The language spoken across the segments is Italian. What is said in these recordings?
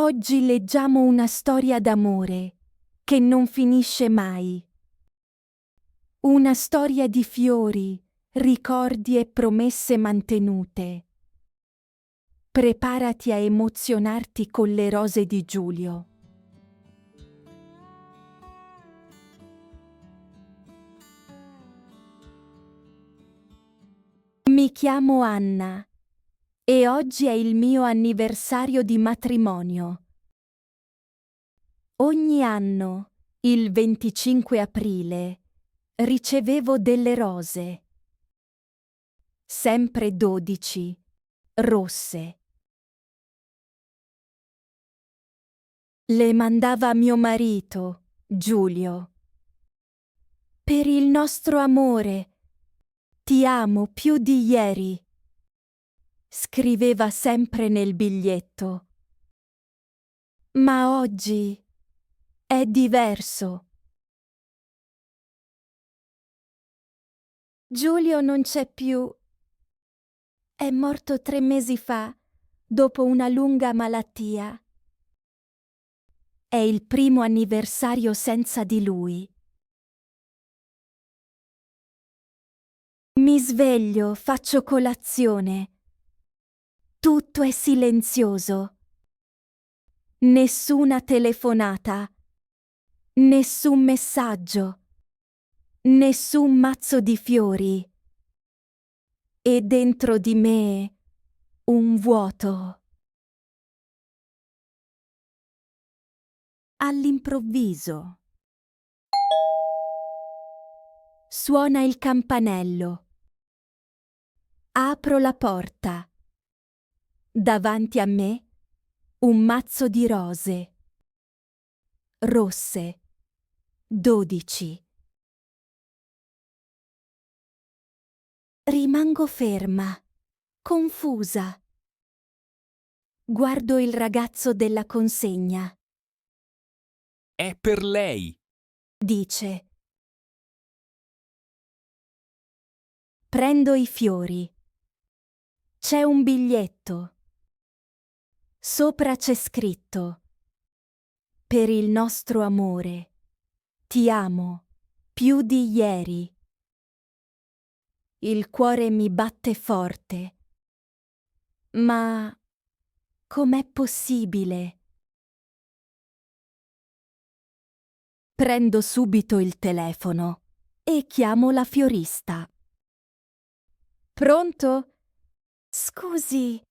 Oggi leggiamo una storia d'amore che non finisce mai. Una storia di fiori, ricordi e promesse mantenute. Preparati a emozionarti con le rose di Giulio. Mi chiamo Anna e oggi è il mio anniversario di matrimonio. Ogni anno, il 25 aprile, ricevevo delle rose. Sempre 12, rosse. Le mandava mio marito, Giulio. Per il nostro amore, ti amo più di ieri. Scriveva sempre nel biglietto. Ma oggi è diverso. Giulio non c'è più. È morto 3 mesi fa, dopo una lunga malattia. È il primo anniversario senza di lui. Mi sveglio, faccio colazione. Tutto è silenzioso. Nessuna telefonata. Nessun messaggio. Nessun mazzo di fiori. E dentro di me un vuoto. All'improvviso suona il campanello. Apro la porta. Davanti a me un mazzo di rose. Rosse. 12. Rimango ferma, confusa. Guardo il ragazzo della consegna. È per lei. Dice. Prendo i fiori. C'è un biglietto. Sopra c'è scritto: per il nostro amore, ti amo più di ieri. Il cuore mi batte forte. Ma com'è possibile? Prendo subito il telefono e chiamo la fiorista. Pronto? Scusi,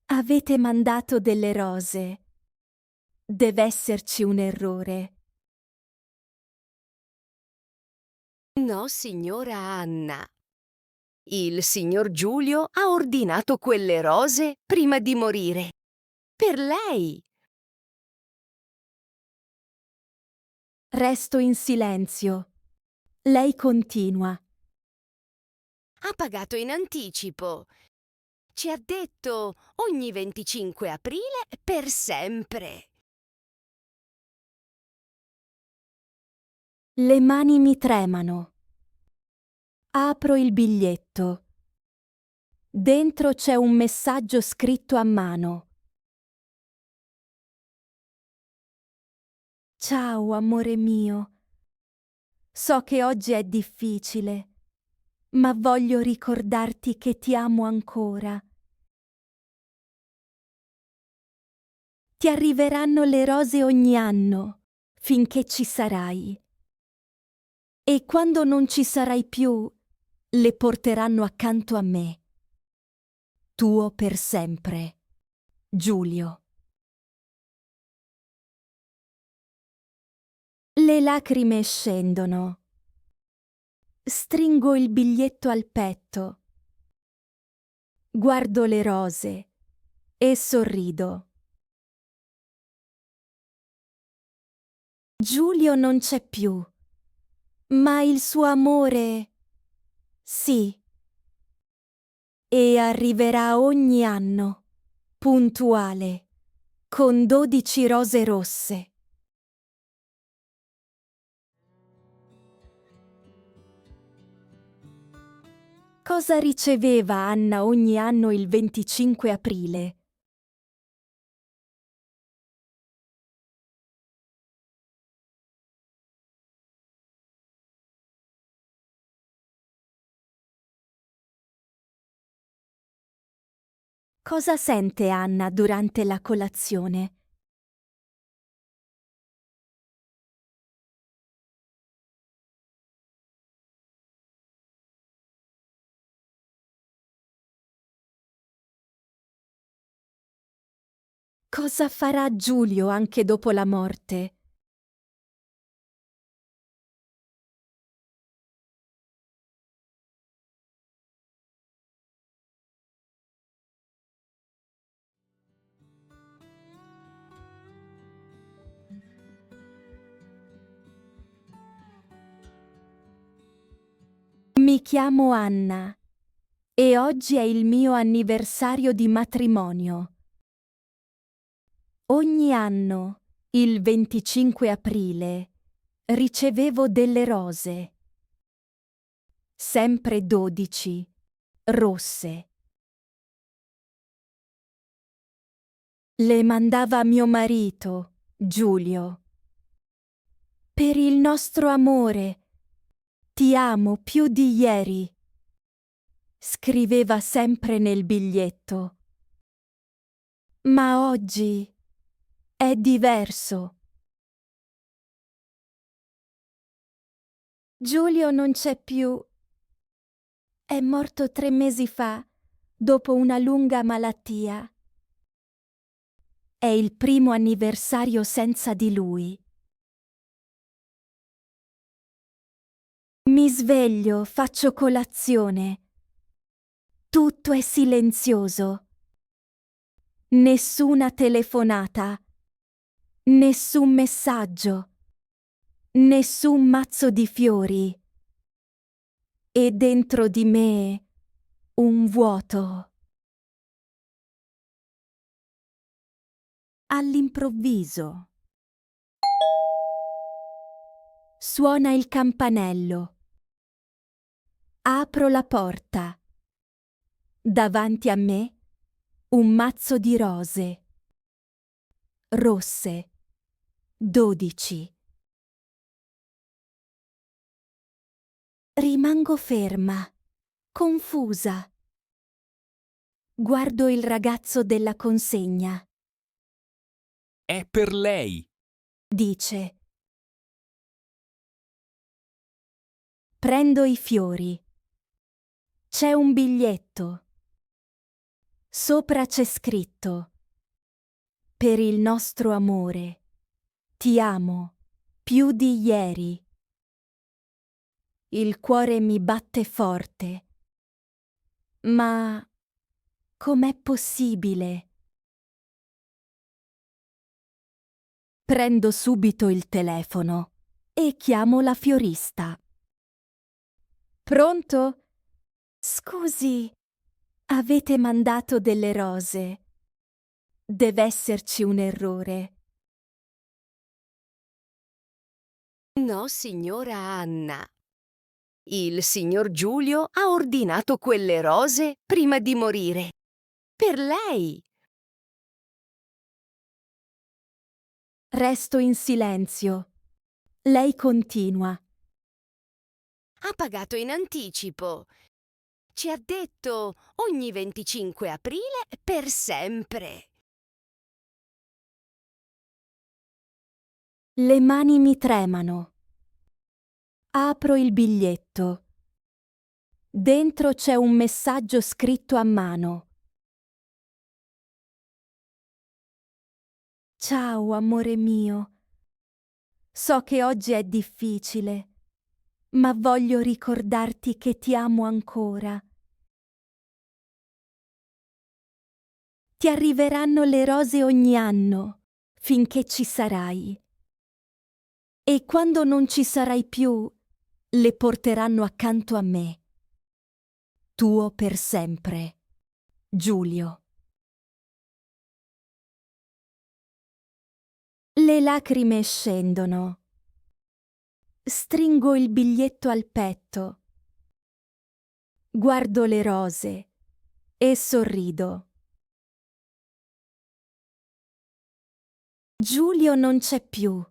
avete mandato delle rose. Deve esserci un errore. No, signora Anna. Il signor Giulio ha ordinato quelle rose prima di morire. Per lei. Resto in silenzio. Lei continua. Ha pagato in anticipo. Ci ha detto ogni 25 aprile per sempre. Le mani mi tremano. Apro il biglietto. Dentro c'è un messaggio scritto a mano. Ciao, amore mio. So che oggi è difficile, ma voglio ricordarti che ti amo ancora. Ti arriveranno le rose ogni anno, finché ci sarai. E quando non ci sarai più, le porteranno accanto a me. Tuo per sempre, Giulio. Le lacrime scendono. Stringo il biglietto al petto. Guardo le rose e sorrido. Giulio non c'è più, ma il suo amore sì. E arriverà ogni anno, puntuale, con 12 rose rosse. Cosa riceveva Anna ogni anno il 25 aprile? Cosa sente Anna durante la colazione? Cosa farà Giulio anche dopo la morte? Mi chiamo Anna e oggi è il mio anniversario di matrimonio. Ogni anno, il 25 aprile, ricevevo delle rose. Sempre 12, rosse. Le mandava mio marito, Giulio. Per il nostro amore, ti amo più di ieri. Scriveva sempre nel biglietto. Ma oggi è diverso. Giulio non c'è più. È morto 3 mesi fa, dopo una lunga malattia. È il primo anniversario senza di lui. Mi sveglio, faccio colazione. Tutto è silenzioso. Nessuna telefonata. Nessun messaggio. Nessun mazzo di fiori. E dentro di me un vuoto. All'improvviso suona il campanello. Apro la porta. Davanti a me un mazzo di rose. Rosse. 12. Rimango ferma, confusa. Guardo il ragazzo della consegna. È per lei. Dice. Prendo i fiori. C'è un biglietto. Sopra c'è scritto: per il nostro amore, ti amo più di ieri. Il cuore mi batte forte. Ma com'è possibile? Prendo subito il telefono e chiamo la fiorista. Pronto? Scusi, avete mandato delle rose. Deve esserci un errore. No, signora Anna. Il signor Giulio ha ordinato quelle rose prima di morire. Per lei. Resto in silenzio. Lei continua. Ha pagato in anticipo. Ci ha detto ogni 25 aprile per sempre. Le mani mi tremano. Apro il biglietto. Dentro c'è un messaggio scritto a mano. Ciao, amore mio. So che oggi è difficile, ma voglio ricordarti che ti amo ancora. Ti arriveranno le rose ogni anno, finché ci sarai. E quando non ci sarai più, le porteranno accanto a me. Tuo per sempre, Giulio. Le lacrime scendono. Stringo il biglietto al petto. Guardo le rose e sorrido. Giulio non c'è più,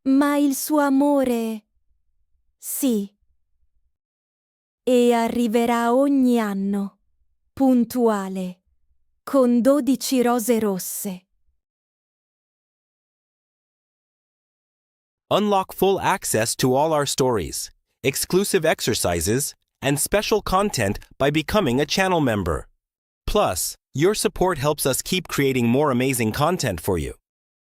ma il suo amore sì. E arriverà ogni anno, puntuale, con 12 rose rosse. Unlock full access to all our stories, exclusive exercises, and special content by becoming a channel member. Plus, your support helps us keep creating more amazing content for you.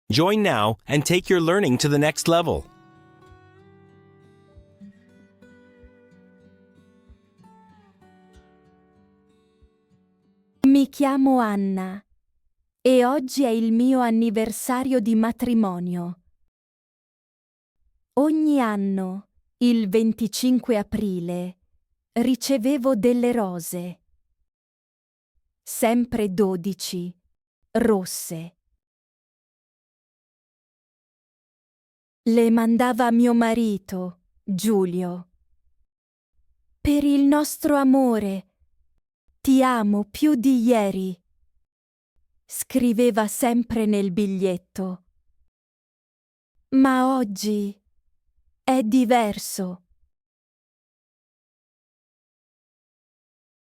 Join now and take your learning to the next level. Mi chiamo Anna e oggi è il mio anniversario di matrimonio. Ogni anno, il 25 aprile, ricevevo delle rose. Sempre 12, rosse. Le mandava mio marito, Giulio. Per il nostro amore, ti amo più di ieri. Scriveva sempre nel biglietto. Ma oggi è diverso.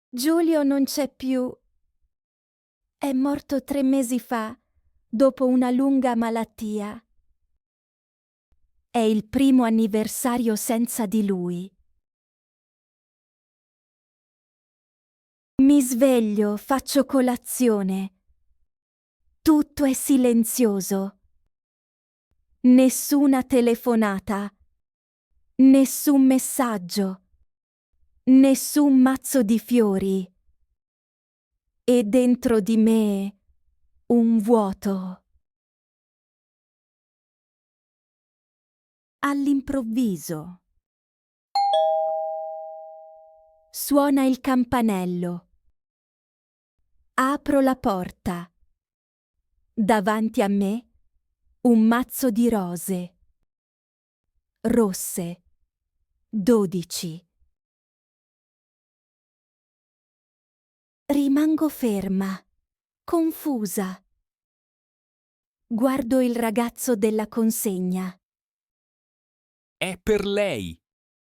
Giulio non c'è più. È morto 3 mesi fa, dopo una lunga malattia. È il primo anniversario senza di lui. Mi sveglio, faccio colazione. Tutto è silenzioso. Nessuna telefonata. Nessun messaggio. Nessun mazzo di fiori. E dentro di me un vuoto. All'improvviso suona il campanello. Apro la porta. Davanti a me un mazzo di rose. Rosse. 12. Rimango ferma, confusa. Guardo il ragazzo della consegna. È per lei.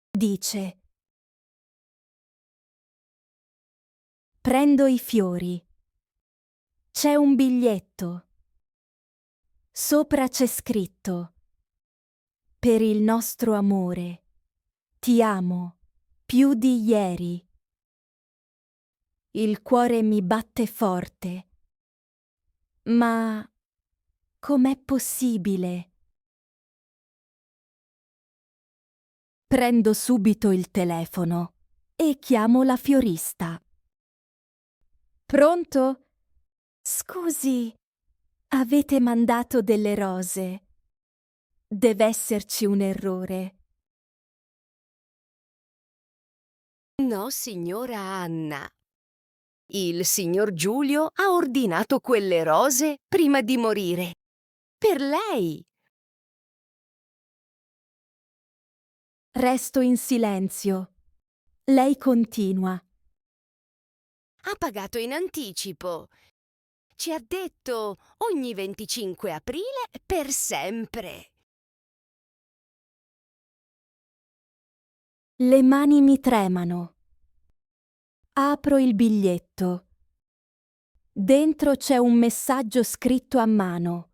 Dice. Prendo i fiori. C'è un biglietto. Sopra c'è scritto: per il nostro amore, ti amo più di ieri. Il cuore mi batte forte. Ma com'è possibile? Prendo subito il telefono e chiamo la fiorista. Pronto? Scusi, avete mandato delle rose. Deve esserci un errore. No, signora Anna. Il signor Giulio ha ordinato quelle rose prima di morire. Per lei. Resto in silenzio. Lei continua. Ha pagato in anticipo. Ci ha detto ogni 25 aprile per sempre. Le mani mi tremano. Apro il biglietto. Dentro c'è un messaggio scritto a mano.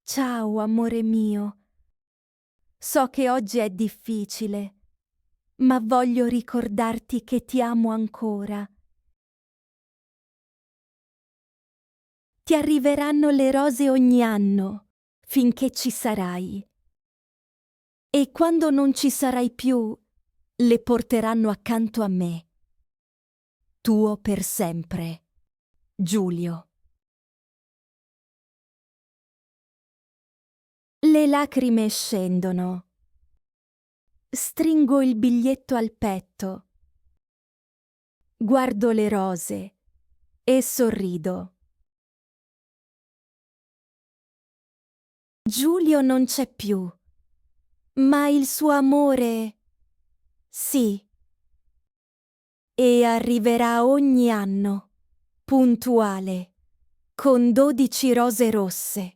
Ciao, amore mio. So che oggi è difficile, ma voglio ricordarti che ti amo ancora. Ti arriveranno le rose ogni anno, finché ci sarai. E quando non ci sarai più, le porteranno accanto a me. Tuo per sempre, Giulio. Le lacrime scendono. Stringo il biglietto al petto. Guardo le rose e sorrido. Giulio non c'è più, ma il suo amore sì. E arriverà ogni anno, puntuale, con 12 rose rosse.